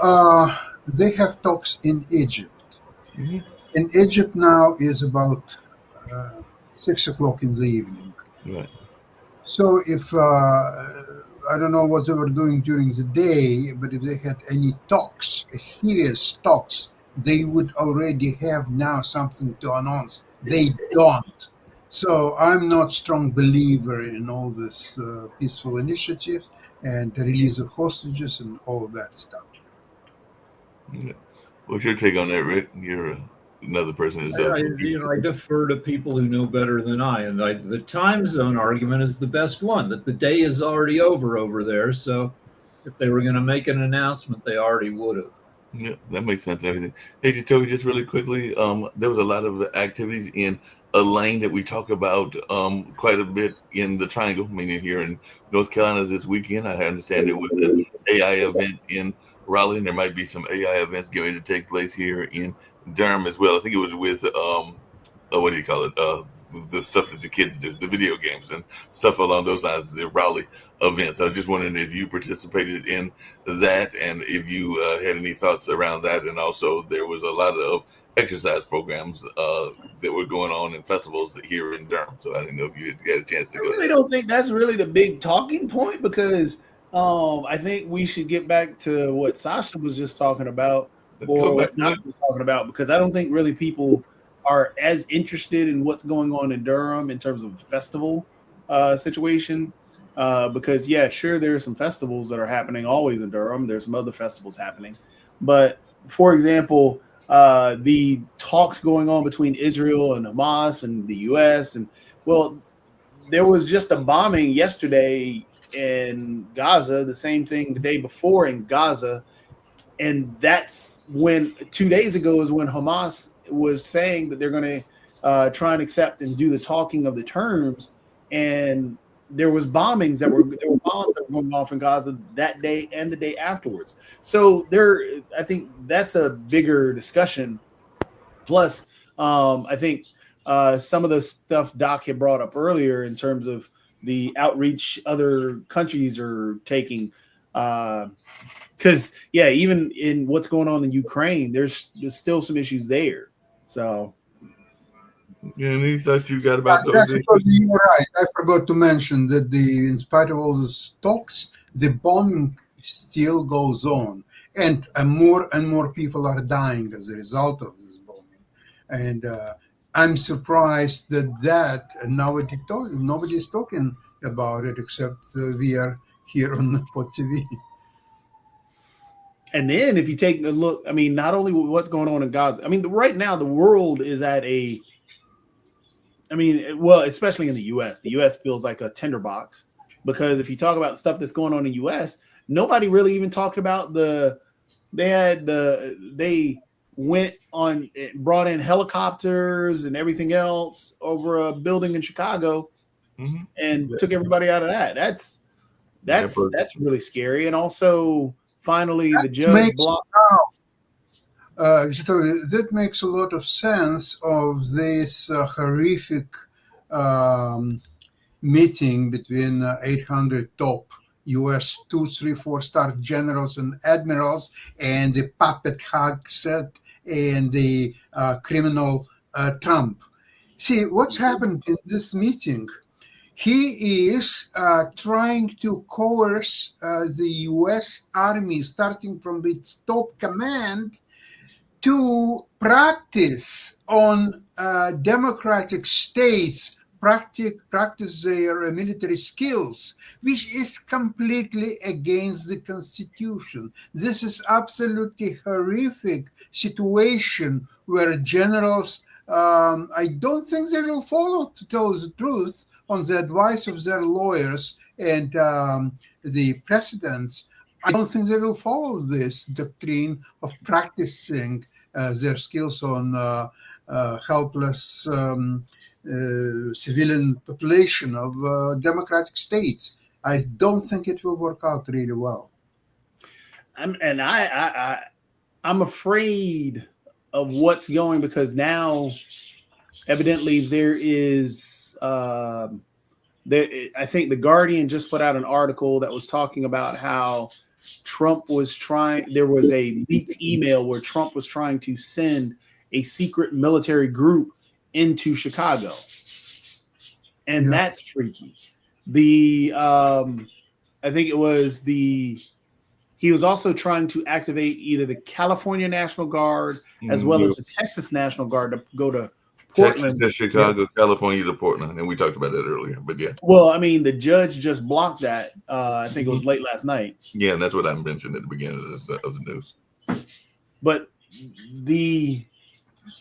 Speaker 6: they have talks in Egypt.
Speaker 1: Mm-hmm.
Speaker 6: In Egypt now is about 6 o'clock in the evening.
Speaker 1: Right.
Speaker 6: So if, I don't know what they were doing during the day, but if they had any talks, serious talks, they would already have now something to announce. They don't. So I'm not strong believer in all this peaceful initiatives and the release of hostages and all that stuff.
Speaker 1: Yeah. What's your take on that, Rick? You're another person who's
Speaker 2: I defer to people who know better than I. And the time zone argument is the best one, that the day is already over there. So if they were going to make an announcement, they already would have.
Speaker 1: Yeah, that makes sense and everything. Hey, Jacoby, just really quickly, there was a lot of activities in a lane that we talk about quite a bit in the Triangle, meaning here in North Carolina this weekend. I understand there was an AI event in Raleigh, and there might be some AI events going to take place here in Durham as well. I think it was with, what do you call it? The stuff that the kids do, the video games and stuff along those lines, the Raleigh events. I was just wondering if you participated in that and if you had any thoughts around that. And also there was a lot of exercise programs that were going on in festivals here in Durham. So I didn't know if you had a chance to go.
Speaker 4: I really don't think that's really the big talking point, because I think we should get back to what Sasha was just talking about, or what Nat was talking about, because I don't think really people are as interested in what's going on in Durham in terms of a festival situation. Because, yeah, sure, there are some festivals that are happening always in Durham. There's some other festivals happening. But, for example, the talks going on between Israel and Hamas and the U.S. And, well, there was just a bombing yesterday in Gaza, the same thing the day before in Gaza. And that's when 2 days ago is when Hamas was saying that they're going to try and accept and do the talking of the terms. And there was bombs that were going off in Gaza that day and the day afterwards. So I think that's a bigger discussion. Plus, I think some of the stuff Doc had brought up earlier in terms of the outreach other countries are taking. Because even in what's going on in Ukraine, there's still some issues there. So,
Speaker 1: any thoughts you got about those issues?
Speaker 6: You're right. I forgot to mention that in spite of all the talks, the bombing still goes on, and more people are dying as a result of this bombing. And I'm surprised that nobody's talking about it except we are here on Pod TV.
Speaker 4: And then if you take a look, I mean, not only what's going on in Gaza, I mean, right now the world is especially in the U.S. The U.S. feels like a tinderbox, because if you talk about stuff that's going on in the U.S., nobody really even talked about they brought in helicopters and everything else over a building in Chicago and took everybody out of that. That's really scary. And also, finally, the judge blocked.
Speaker 6: That makes a lot of sense of this horrific meeting between 800 top U.S. 2, 3, 4-star generals and admirals and the puppet hug set and the criminal Trump. See, what's happened in this meeting? He is trying to coerce the U.S. Army, starting from its top command, to practice on democratic states, practice their military skills, which is completely against the Constitution. This is absolutely horrific situation where generals, I don't think they will follow, to tell the truth, on the advice of their lawyers and the presidents. I don't think they will follow this doctrine of practicing their skills on helpless civilian population of democratic states. I don't think it will work out really well.
Speaker 4: I'm afraid of what's going, because now evidently there is I think the Guardian just put out an article that was talking about how Trump was there was a leaked email where Trump was trying to send a secret military group into Chicago. And that's freaky. I think it was he was also trying to activate either the California National Guard as well as the Texas National Guard to go to Portland.
Speaker 1: Texas to Chicago, California to Portland. And we talked about that earlier, but yeah.
Speaker 4: Well, I mean, the judge just blocked that. I think it was late last night.
Speaker 1: Yeah, and that's what I mentioned at the beginning of the news.
Speaker 4: But the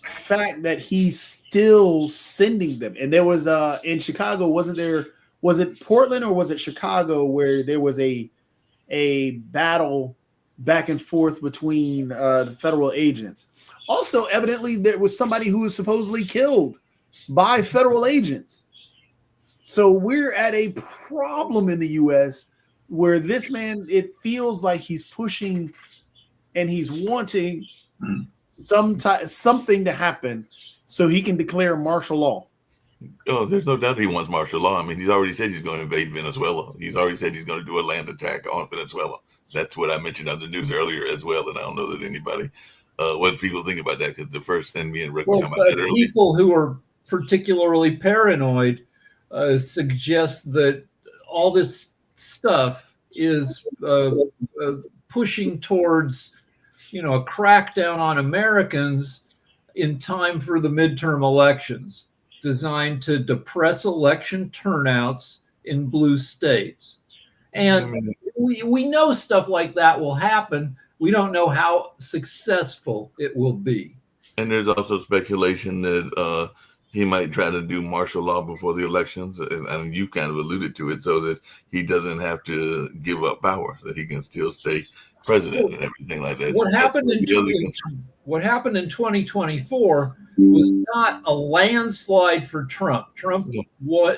Speaker 4: fact that he's still sending them, and there was in Chicago, was it Portland or was it Chicago where there was a battle back and forth between the federal agents? Also, evidently, there was somebody who was supposedly killed by federal agents. So we're at a problem in the U.S. where this man, it feels like he's pushing and he's wanting something to happen so he can declare martial law.
Speaker 1: Oh, there's no doubt he wants martial law. I mean, he's already said he's going to invade Venezuela. He's already said he's going to do a land attack on Venezuela. That's what I mentioned on the news earlier as well, and I don't know that anybody what people think about that, because the first thing me and Rick were talking about that earlier.
Speaker 2: People who are particularly paranoid suggest that all this stuff is pushing towards, a crackdown on Americans in time for the midterm elections, designed to depress election turnouts in blue states. And we know stuff like that will happen. We don't know how successful it will be.
Speaker 1: And there's also speculation that he might try to do martial law before the elections, and you've kind of alluded to it, so that he doesn't have to give up power, that he can still stay president and everything like that.
Speaker 2: What happened in
Speaker 1: the other concern.
Speaker 2: what happened in 2024 was not a landslide for Trump. Trump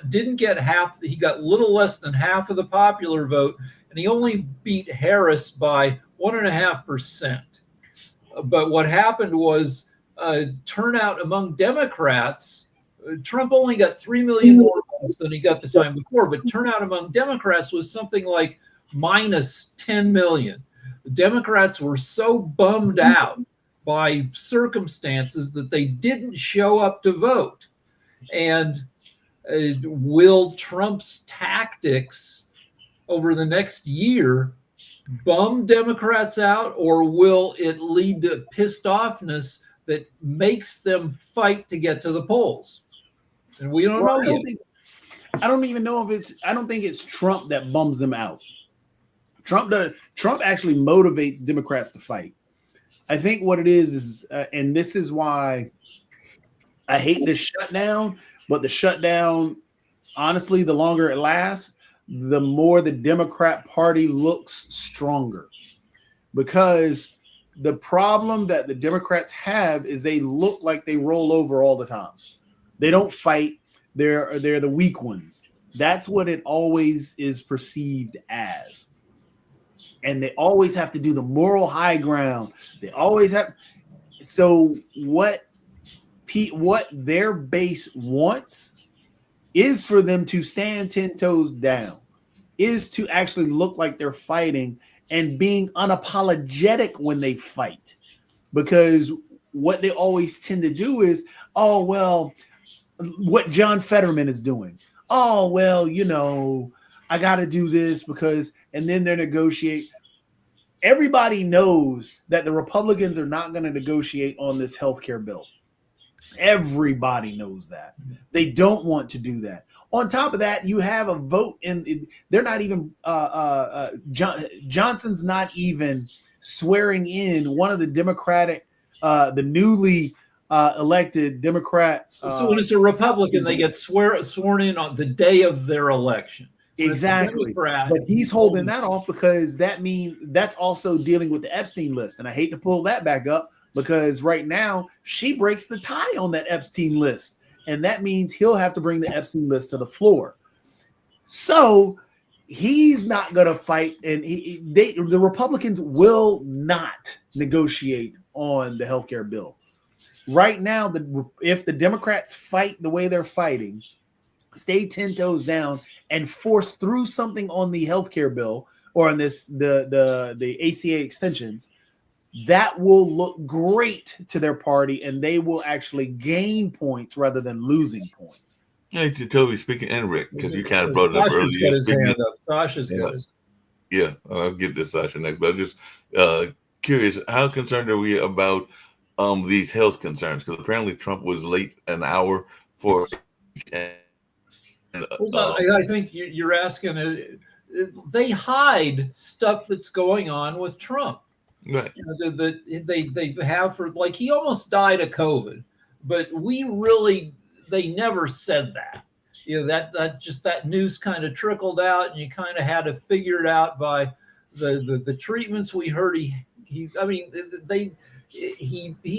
Speaker 2: didn't get half. He got little less than half of the popular vote, and he only beat Harris by 1.5%. But what happened was turnout among Democrats. Trump only got 3 million more votes than he got the time before, but turnout among Democrats was something like minus 10 million. The Democrats were so bummed out by circumstances that they didn't show up to vote. And will Trump's tactics over the next year bum Democrats out, or will it lead to pissed offness that makes them fight to get to the polls? And we don't know yet.
Speaker 4: I don't even know if it's. I don't think it's Trump that bums them out. Trump actually motivates Democrats to fight. I think what it is, and this is why I hate this shutdown. But the shutdown, honestly, the longer it lasts, the more the Democrat Party looks stronger. Because the problem that the Democrats have is they look like they roll over all the time. They don't fight. They're the weak ones. That's what it always is perceived as. And they always have to do the moral high ground. They always have. So what their base wants is for them to stand 10 toes down, is to actually look like they're fighting and being unapologetic when they fight. Because what they always tend to do is, oh, well, what John Fetterman is doing. Oh, well, I got to do this because, and then they're negotiate. Everybody knows that the Republicans are not going to negotiate on this healthcare bill. Everybody knows that. They don't want to do that. On top of that, you have a vote they're not even, Johnson's not even swearing in one of the Democratic, the newly elected Democrat.
Speaker 2: So when it's a Republican, they get sworn in on the day of their election.
Speaker 4: Exactly. But he's holding that off because that means that's also dealing with the Epstein list. And I hate to pull that back up because right now she breaks the tie on that Epstein list. And that means he'll have to bring the Epstein list to the floor. So he's not going to fight. And the Republicans will not negotiate on the healthcare bill. Right now, if the Democrats fight the way they're fighting, stay 10 toes down and force through something on the healthcare bill or on the ACA extensions, that will look great to their party and they will actually gain points rather than losing points.
Speaker 1: Hey, Toby speaking, and Rick, because you kind of brought it up earlier.
Speaker 2: Got his hand up. Sasha's got his.
Speaker 1: Yeah, I'll get to Sasha next, but I'm just curious, how concerned are we about these health concerns? Because apparently Trump was late an hour for.
Speaker 2: I think you're asking. They hide stuff that's going on with Trump.
Speaker 1: Right.
Speaker 2: That they have for, like, he almost died of COVID, but they never said that. That news kind of trickled out, and you kind of had to figure it out by the treatments we heard. He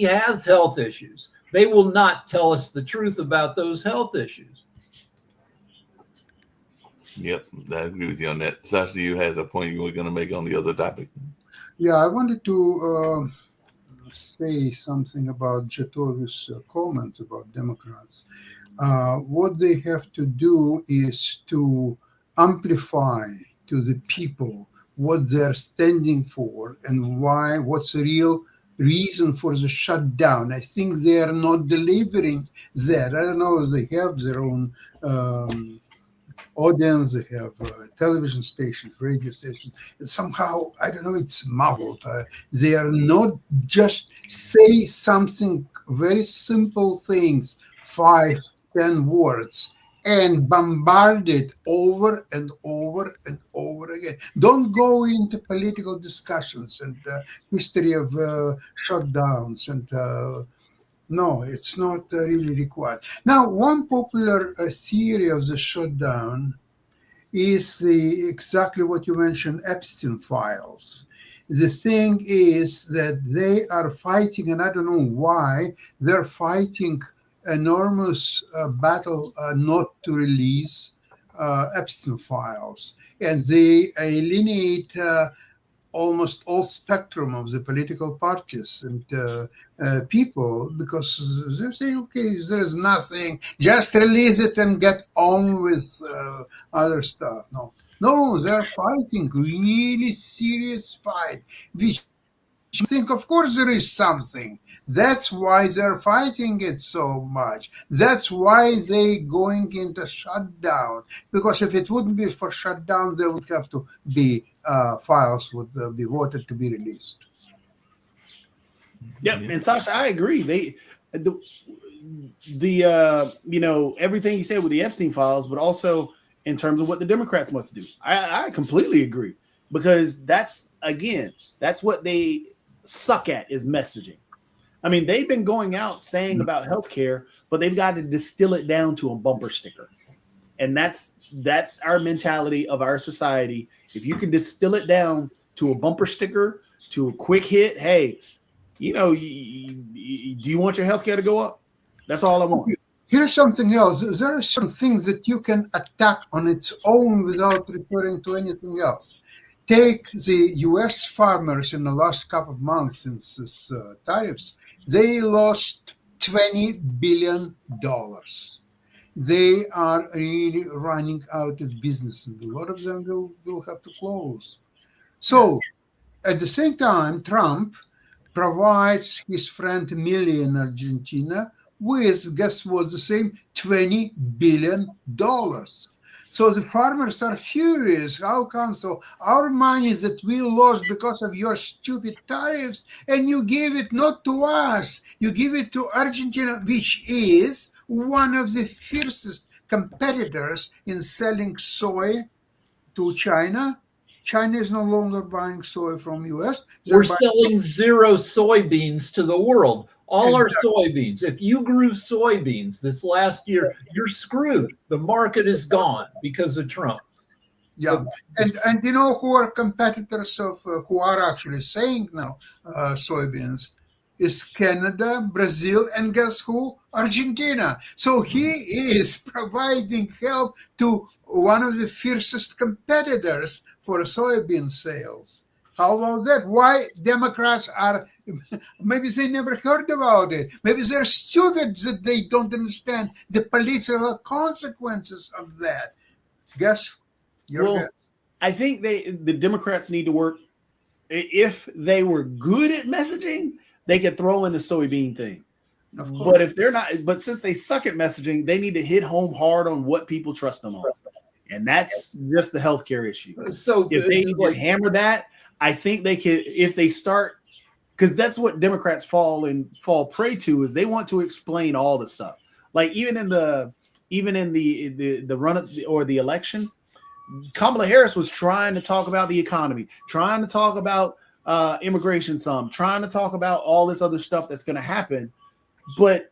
Speaker 2: has health issues. They will not tell us the truth about those health issues.
Speaker 1: Yep, I agree with you on that. Sasha, you had a point you were going to make on the other topic.
Speaker 6: Yeah, I wanted to say something about Jatovi's comments about Democrats. What they have to do is to amplify to the people what they're standing for and why, what's the real reason for the shutdown. I think they are not delivering that. I don't know if they have their own audience, they have television stations, radio stations. Somehow, I don't know, it's muddled. They are not just say something, very simple things, 5, 10 words, and bombard it over and over and over again. Don't go into political discussions and history of shutdowns and no, it's not really required. Now, one popular theory of the shutdown is exactly what you mentioned, Epstein files. The thing is that they are fighting, and I don't know why, they're fighting enormous battle not to release Epstein files. And they alienate almost all spectrum of the political parties and people, because they're saying, okay, there is nothing, just release it and get on with other stuff. No, they're fighting really serious fight, which you think, of course, there is something. That's why they're fighting it so much. That's why they going into shutdown. Because if it wouldn't be for shutdown, there would have to be files would be voted to be released.
Speaker 4: Yep, and Sasha, I agree. The everything you said with the Epstein files, but also in terms of what the Democrats must do. I completely agree, because that's what they suck at, is messaging. I mean, they've been going out saying about healthcare, but they've got to distill it down to a bumper sticker. And that's our mentality of our society. If you can distill it down to a bumper sticker, to a quick hit, hey, do you want your healthcare to go up? That's all I want.
Speaker 6: Here's something else. There are some things that you can attack on its own without referring to anything else. Take the U.S. farmers in the last couple of months since this tariffs. They lost $20 billion. They are really running out of business, and a lot of them will have to close. So, at the same time, Trump provides his friend Milei in Argentina with, guess what, the same $20 billion. So the farmers are furious. How come? So our money that we lost because of your stupid tariffs, and you give it not to us, you give it to Argentina, which is one of the fiercest competitors in selling soy to China. China is no longer buying soy from US.
Speaker 2: We're selling zero soybeans to the world. All
Speaker 6: Exactly.
Speaker 2: our soybeans. If you grew soybeans this last year, you're screwed. The market is gone because of Trump.
Speaker 6: Yeah, and you know who are competitors of who are actually saying now soybeans is Canada, Brazil, and guess who? Argentina. So he is providing help to one of the fiercest competitors for soybean sales. How about that? Why Democrats are, maybe they never heard about it. Maybe they're stupid that they don't understand the political consequences of that. Guess? Your guess.
Speaker 4: I think the Democrats need to work. If they were good at messaging, they could throw in the soybean thing. But if they're not, but since they suck at messaging, they need to hit home hard on what people trust them on. And that's just the healthcare issue. So if they just hammer that, I think they could, if they start, because that's what Democrats fall prey to, is they want to explain all the stuff. Like even in the run up or the election, Kamala Harris was trying to talk about the economy, trying to talk about immigration, trying to talk about all this other stuff that's going to happen, but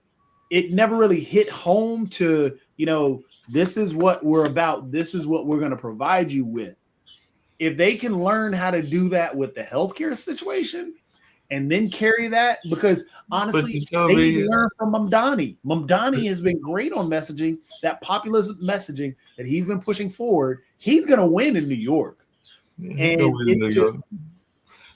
Speaker 4: it never really hit home to, this is what we're about. This is what we're going to provide you with. If they can learn how to do that with the healthcare situation and then carry that, because honestly, they need to learn from Mamdani. Mamdani has been great on messaging, that populist messaging that he's been pushing forward. He's going to win in New York. And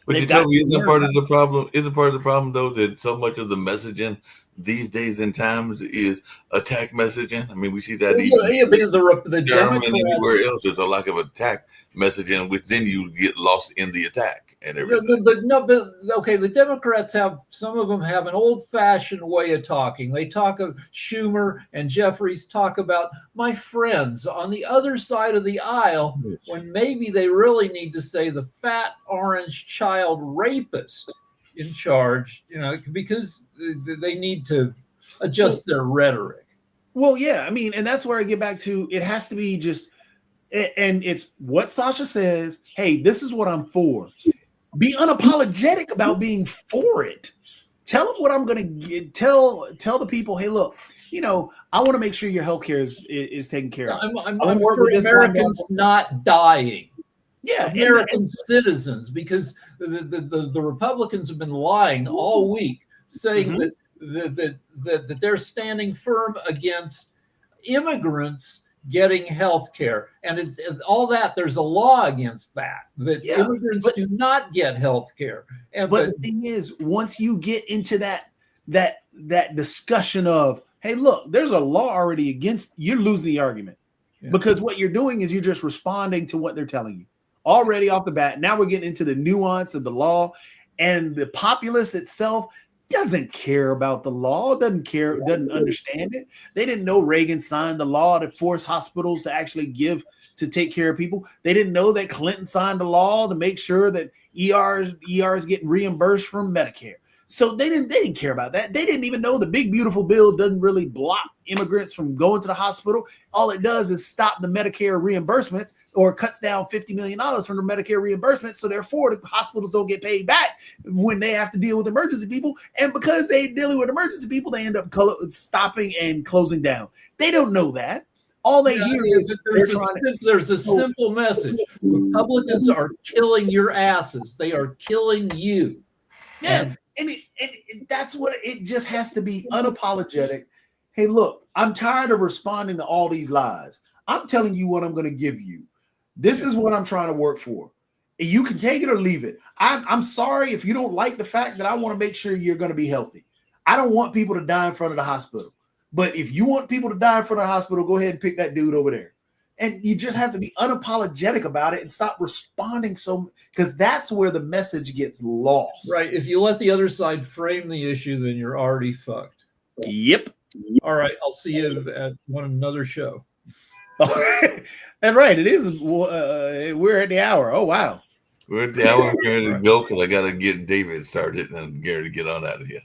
Speaker 1: but you tell me, isn't part of the problem? Isn't part of the problem though that so much of the messaging these days and times is attack messaging? I mean, we see that the German and anywhere else. There's a lack of attack messaging, which then you get lost in the attack and everything.
Speaker 2: The Democrats some of them have an old-fashioned way of talking. They talk of Schumer and Jeffries talk about my friends on the other side of the aisle, when maybe they really need to say the fat orange child rapist in charge, because they need to adjust their rhetoric.
Speaker 4: Well, yeah, I mean, and that's where I get back to, it has to be just, and it's what Sasha says, hey, this is what I'm for. Be unapologetic about being for it. Tell them what I'm going to tell the people, hey, look, I want to make sure your healthcare is taken care of.
Speaker 2: I'm for Americans not dying.
Speaker 4: Yeah,
Speaker 2: American citizens, because the Republicans have been lying all week, saying that they're standing firm against immigrants getting health care, and it's all that. There's a law against that immigrants do not get health care.
Speaker 4: But the thing is, once you get into that discussion of, hey, look, there's a law already against, you're losing the argument. Because what you're doing is you're just responding to what they're telling you already off the bat. Now we're getting into the nuance of the law, and the populace itself doesn't care about the law, doesn't understand it. They didn't know Reagan signed the law to force hospitals to actually take care of people. They didn't know that Clinton signed a law to make sure that ERs getting reimbursed from Medicare. So they didn't care about that. They didn't even know the big beautiful bill doesn't really block immigrants from going to the hospital. All it does is stop the Medicare reimbursements, or cuts down $50 million from the Medicare reimbursements. So therefore, the hospitals don't get paid back when they have to deal with emergency people. And because they're dealing with emergency people, they end up stopping and closing down. They don't know that. All they hear is
Speaker 2: there's a simple message. Republicans are killing your asses. They are killing you.
Speaker 4: Yeah. And that's what it just has to be, unapologetic. Hey, look, I'm tired of responding to all these lies. I'm telling you what I'm going to give you. This is what I'm trying to work for. You can take it or leave it. I'm sorry if you don't like the fact that I want to make sure you're going to be healthy. I don't want people to die in front of the hospital. But if you want people to die in front of the hospital, go ahead and pick that dude over there. And you just have to be unapologetic about it and stop responding because that's where the message gets lost.
Speaker 2: Right. If you let the other side frame the issue, then you're already fucked.
Speaker 4: Yep.
Speaker 2: All right. I'll see you at another show.
Speaker 4: That's right. It is. We're at the hour. Oh, wow.
Speaker 1: We're at the hour. We're ready to go because I got to get David started and Gary to get on out of here.